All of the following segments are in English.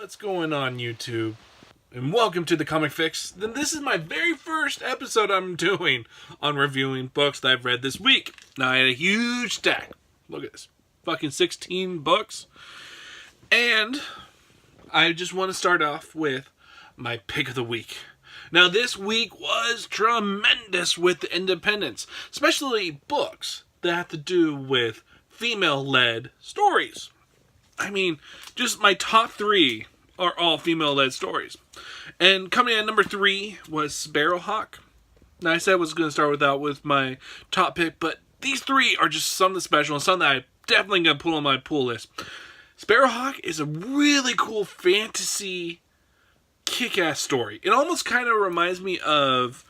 What's going on, YouTube? And welcome to the Comic Fix. Then this is my very first episode I'm doing on reviewing books that I've read this week. Now, I had a huge stack. Look at this. Fucking 16 books. And I just want to start off with my pick of the week. Now, this week was tremendous with the independents, especially books that have to do with female-led stories. I mean, just my top three are all female-led stories. And coming in at number 3 was Sparrow Hawk. Now, I said I was going to start with my top pick, but these three are just something special and something that I'm definitely going to put on my pull list. Sparrow Hawk is a really cool fantasy kick-ass story. It almost kind of reminds me of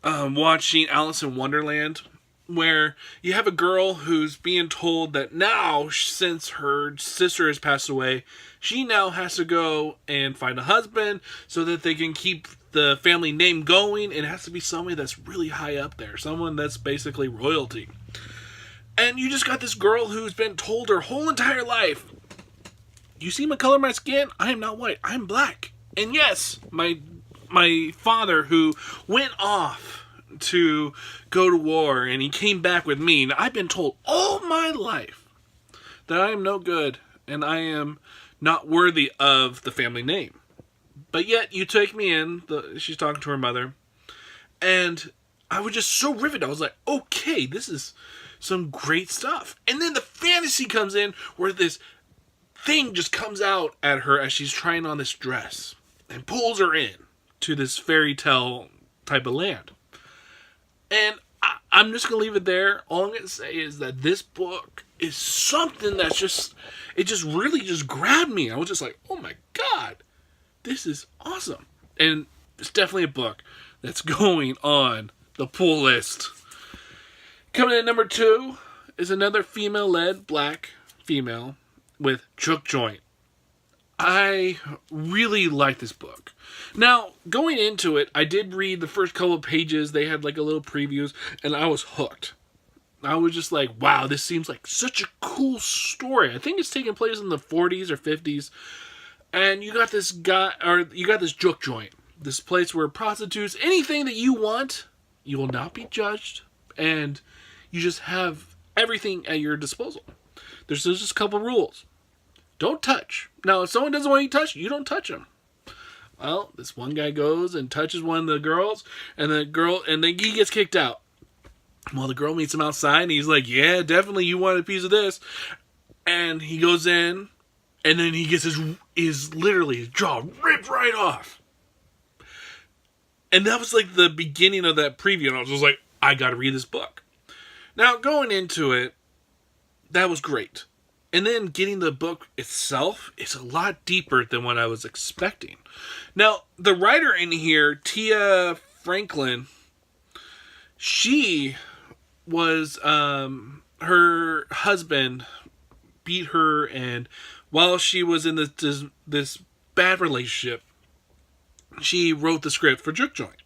watching Alice in Wonderland, where you have a girl who's being told that now, since her sister has passed away, she now has to go and find a husband so that they can keep the family name going. It has to be somebody that's really high up there, someone that's basically royalty. And you just got this girl who's been told her whole entire life, you see my color of my skin? I am not white, I'm black. And yes, my father, who went off to go to war and he came back with me, and I've been told all my life that I am no good and I am not worthy of the family name. But yet you take me in, she's talking to her mother, and I was just so riveted. I was like, okay, this is some great stuff. And then the fantasy comes in where this thing just comes out at her as she's trying on this dress and pulls her in to this fairy tale type of land. And I'm just going to leave it there. All I'm going to say is that this book is something that's it just really just grabbed me. I was just like, oh my God, this is awesome. And it's definitely a book that's going on the pull list. Coming in at number 2 is another female-led black female with Jook Joint. I really like this book. Now, going into it, I did read the first couple of pages. They had like a little previews, and I was hooked. I was just like, wow, this seems like such a cool story. I think it's taking place in the 40s or 50s. And you got this guy, or you got this Jook Joint, this place where prostitutes, anything that you want, you will not be judged, and you just have everything at your disposal. There's just a couple rules. Don't touch. Now, if someone doesn't want you to touch, you don't touch them. Well, this one guy goes and touches one of the girls, and then he gets kicked out. Well, the girl meets him outside, and he's like, yeah, definitely, you want a piece of this. And he goes in, and then he gets his jaw ripped right off. And that was like the beginning of that preview, and I was just like, I gotta read this book. Now, going into it, that was great. And then getting the book itself is a lot deeper than what I was expecting. Now, the writer in here, Tia Franklin, she was, her husband beat her, and while she was in this bad relationship, she wrote the script for Jook Joint.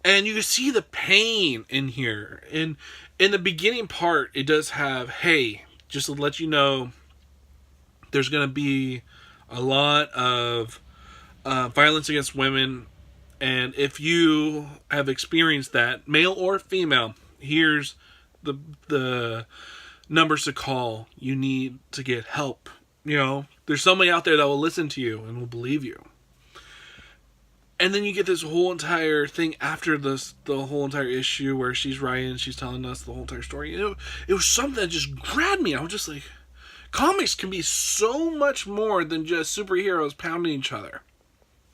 And you can see the pain in here. And in the beginning part, it does have, hey, just to let you know, there's going to be a lot of violence against women. And if you have experienced that, male or female, here's the numbers to call. You need to get help. You know, there's somebody out there that will listen to you and will believe you. And then you get this whole entire thing after the whole entire issue where she's writing, she's telling us the whole entire story. It was something that just grabbed me. I was just like, comics can be so much more than just superheroes pounding each other.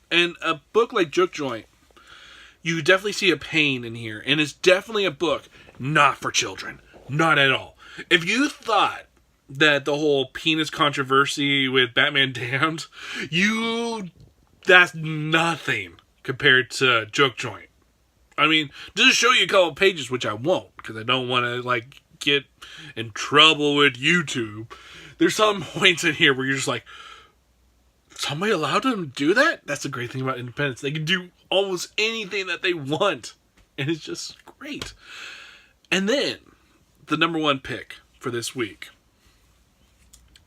And a book like Jook Joint, you definitely see a pain in here. And it's definitely a book not for children. Not at all. If you thought that the whole penis controversy with Batman Damned, that's nothing compared to Jook Joint. I mean, just show you a couple pages, which I won't, because I don't want to, get in trouble with YouTube. There's some points in here where you're just like, somebody allowed them to do that? That's the great thing about independence. They can do almost anything that they want, and it's just great. And then, the number 1 pick for this week,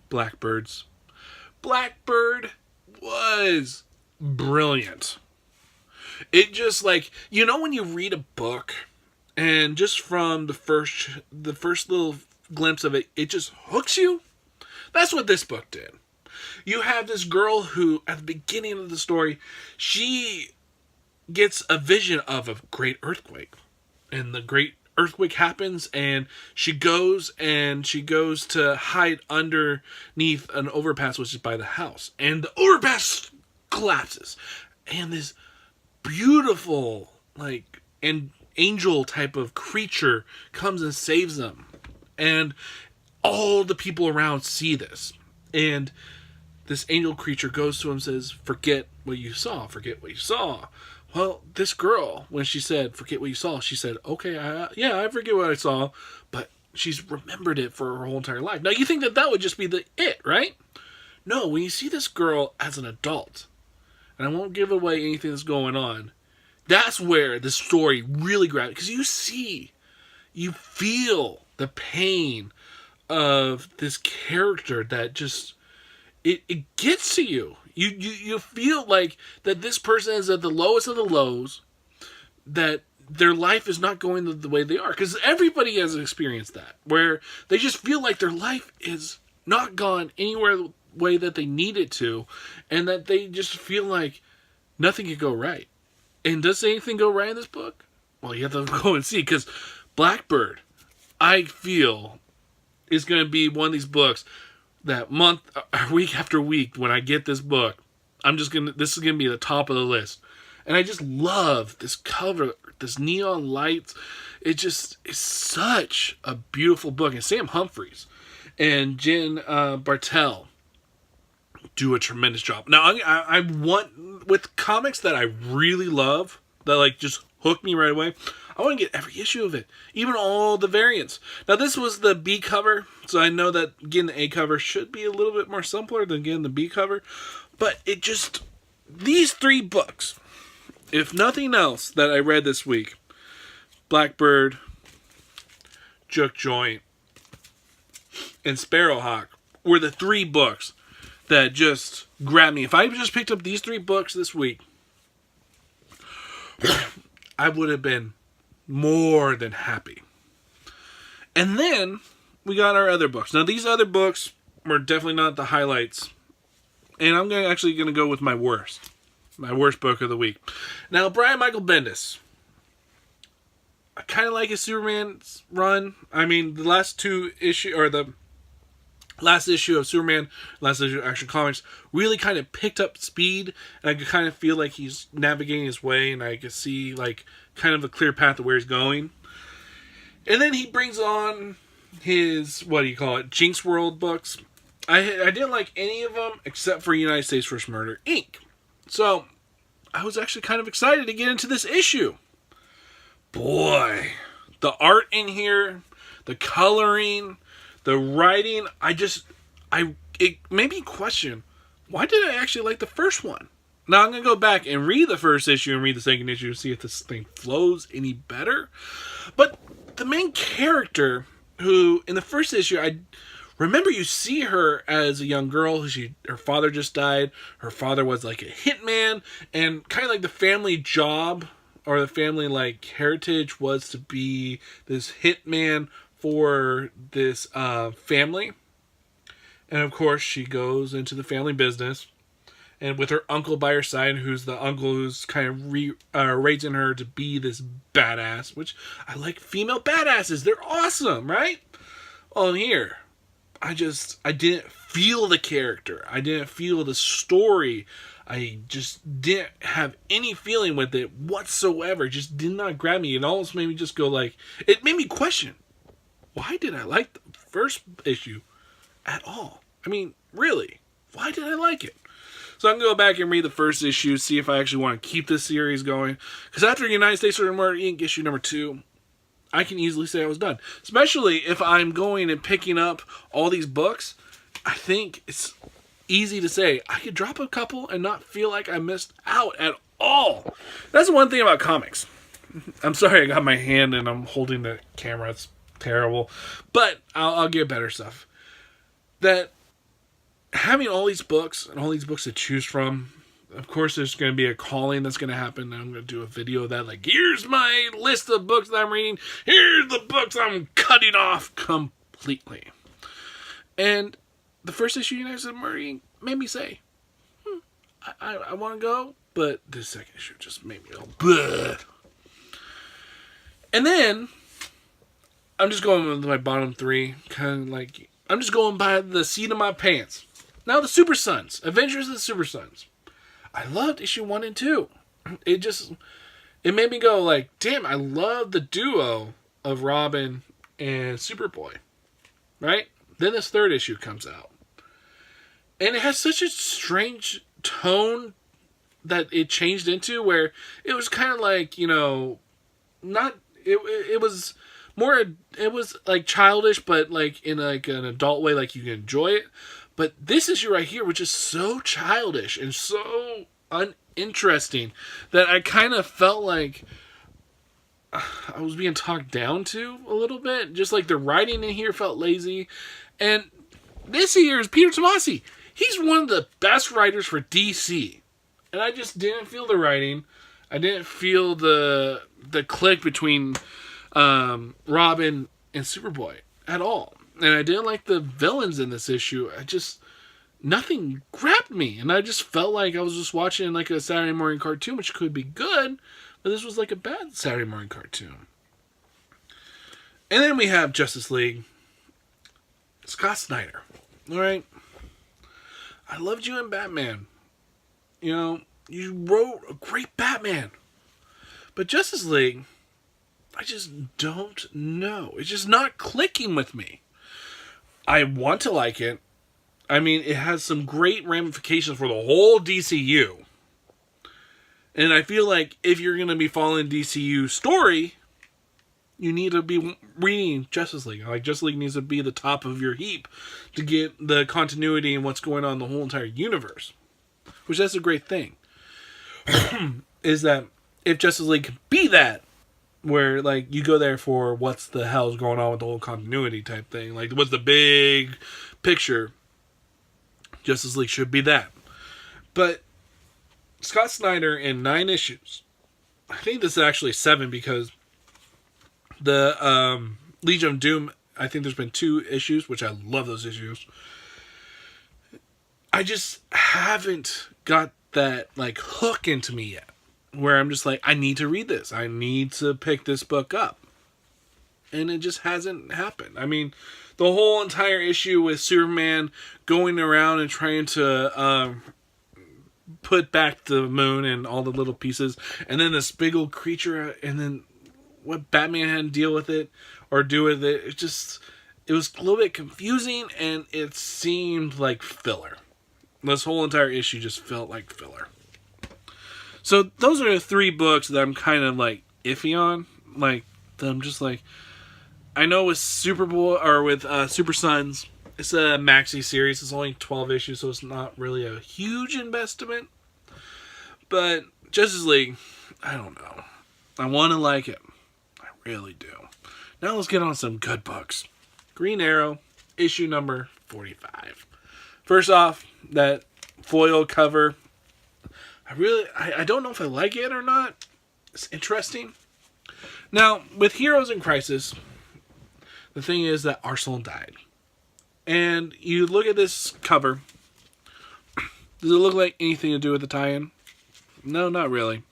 Blackbird was brilliant. It just like, you know when you read a book and just from the first little glimpse of it, it just hooks you? That's what this book did. You have this girl who, at the beginning of the story, she gets a vision of a great earthquake. And the great earthquake happens, and she goes to hide underneath an overpass, which is by the house. And the overpass collapses. And this beautiful, like, an angel type of creature comes and saves them. And all the people around see this. And this angel creature goes to him and says, forget what you saw, forget what you saw. Well, this girl, when she said, forget what you saw, she said, okay, I forget what I saw, but she's remembered it for her whole entire life. Now, you think that would just be it, right? No, when you see this girl as an adult, and I won't give away anything that's going on, that's where the story really grabs, because you feel the pain of this character that just, it gets to you. You feel like that this person is at the lowest of the lows, that their life is not going the way they are. Because everybody has experienced that, where they just feel like their life is not gone anywhere the way that they need it to, and that they just feel like nothing can go right. And does anything go right in this book? Well, you have to go and see, because Blackbird, I feel, is going to be one of these books that week after week, when I get this book, this is going to be the top of the list. And I just love this cover, this neon lights. It just is such a beautiful book. And Sam Humphries and Jen Bartel do a tremendous job. Now, I want, with comics that I really love, that like just hook me right away, I want to get every issue of it, even all the variants. Now, this was the B cover, so I know that getting the A cover should be a little bit more simpler than getting the B cover. But it just, these three books, if nothing else that I read this week, Blackbird, Jook Joint, and Sparrow Hawk, were the three books that just grabbed me. If I just picked up these three books this week, I would have been more than happy. And then we got our other books. Now, these other books were definitely not the highlights. And I'm actually going to go with my worst book of the week. Now, Brian Michael Bendis, I kind of like his Superman's run. I mean, the last issue of Superman, last issue of Action Comics, really kind of picked up speed, and I could kind of feel like he's navigating his way, and I could see like kind of a clear path of where he's going. And then he brings on his, Jinx World books. I didn't like any of them except for United States vs. Murder, Inc. So I was actually kind of excited to get into this issue. Boy, the art in here, the coloring, the writing, it made me question, why did I actually like the first one? Now, I'm going to go back and read the first issue and read the second issue to see if this thing flows any better. But the main character, who, in the first issue, I remember you see her as a young girl. Her father just died. Her father was like a hitman, and kind of like the family job, or the family like heritage, was to be this hitman for this family. And of course, she goes into the family business, and with her uncle by her side, who's the uncle who's kind of raising her to be this badass, which I like female badasses. They're awesome, right? Well, here, I didn't feel the character. I didn't feel the story. I just didn't have any feeling with it whatsoever. It just did not grab me. It almost made me just go like, it made me question, why did I like the first issue at all? I mean, really, why did I like it? So I'm going to go back and read the first issue, see if I actually want to keep this series going. Because after United States vs. Murder, Inc. issue number 2, I can easily say I was done. Especially if I'm going and picking up all these books, I think it's easy to say I could drop a couple and not feel like I missed out at all. That's the one thing about comics. I'm sorry I got my hand and I'm holding the camera. It's terrible. But I'll get better stuff. That having all these books and all these books to choose from, of course, there's going to be a calling that's going to happen. I'm going to do a video of that. Like, here's my list of books that I'm reading. Here's the books I'm cutting off completely. And the first issue of United States Marine made me say, I want to go, but the second issue just made me go, bleh. And then, I'm just going with my bottom three, kind of like, I'm just going by the seat of my pants. Now, the Super Sons, Adventures of the Super Sons. I loved issue 1 and 2. It made me go like, damn, I love the duo of Robin and Superboy, right? Then this third issue comes out. And it has such a strange tone that it changed into, where it was kind of like, it was more, it was like childish, but like in like an adult way, like you can enjoy it. But this issue right here was just so childish and so uninteresting that I kind of felt like I was being talked down to a little bit. Just like the writing in here felt lazy. And this year is Peter Tomasi. He's one of the best writers for DC. And I just didn't feel the writing. I didn't feel the click between Robin and Superboy at all. And I didn't like the villains in this issue. Nothing grabbed me. And I just felt like I was just watching like a Saturday morning cartoon, which could be good. But this was like a bad Saturday morning cartoon. And then we have Justice League. Scott Snyder. Alright. I loved you in Batman. You wrote a great Batman. But Justice League, I just don't know. It's just not clicking with me. I want to like it. I mean, it has some great ramifications for the whole DCU. And I feel like if you're going to be following DCU story, you need to be reading Justice League. Like, Justice League needs to be the top of your heap to get the continuity and what's going on in the whole entire universe. Which, that's a great thing. Is that if Justice League could be that, where, like, you go there for what's the hell's going on with the whole continuity type thing. Like, what's the big picture? Justice League should be that. But Scott Snyder in 9 issues. I think this is actually 7 because the Legion of Doom, I think there's been 2 issues, which I love those issues. I just haven't got that, like, hook into me yet. Where I'm just like, I need to read this. I need to pick this book up. And it just hasn't happened. I mean, the whole entire issue with Superman going around and trying to put back the moon and all the little pieces. And then this big old creature. And then what Batman had to deal with it or do with it. It was a little bit confusing. And it seemed like filler. This whole entire issue just felt like filler. So those are the 3 books that I'm kind of like iffy on. Like, I'm just like, I know with Superboy or with Super Sons, it's a maxi series. It's only 12 issues, so it's not really a huge investment. But Justice League, I don't know. I want to like it. I really do. Now let's get on some good books. Green Arrow, issue number 45. First off, that foil cover. I don't know if I like it or not. It's interesting. Now, with Heroes in Crisis, the thing is that Arsenal died. And you look at this cover. Does it look like anything to do with the tie-in? No, not really.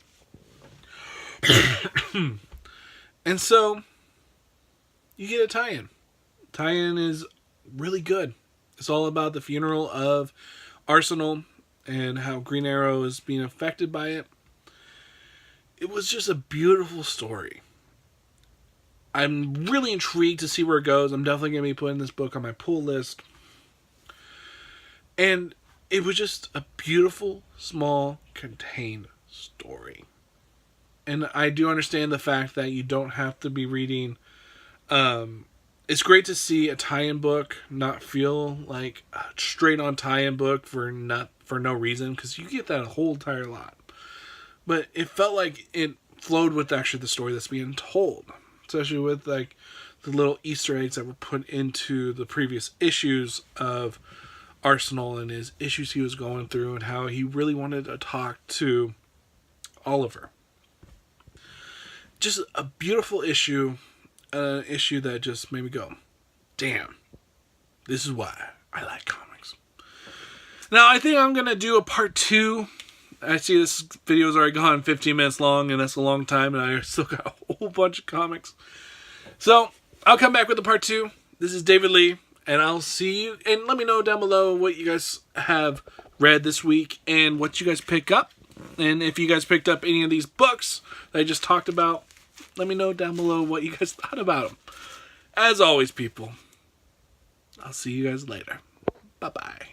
And so, you get a tie-in. Tie-in is really good. It's all about the funeral of Arsenal and how Green Arrow is being affected by it. It was just a beautiful story. I'm really intrigued to see where it goes. I'm definitely going to be putting this book on my pull list. And it was just a beautiful, small, contained story. And I do understand the fact that you don't have to be reading. It's great to see a tie-in book not feel like a straight-on tie-in book for no reason, because you get that a whole entire lot. But it felt like it flowed with actually the story that's being told, especially with like the little Easter eggs that were put into the previous issues of arsenal and his issues he was going through and how he really wanted to talk to Oliver. Just a beautiful issue, an issue that just made me go, damn, this is why I like comics. Now, I think I'm going to do a part 2. I see this video's already gone 15 minutes long, and that's a long time, and I still got a whole bunch of comics. So, I'll come back with the part 2. This is David Lee, and I'll see you, and let me know down below what you guys have read this week, and what you guys pick up. And if you guys picked up any of these books that I just talked about, let me know down below what you guys thought about them. As always, people, I'll see you guys later. Bye-bye.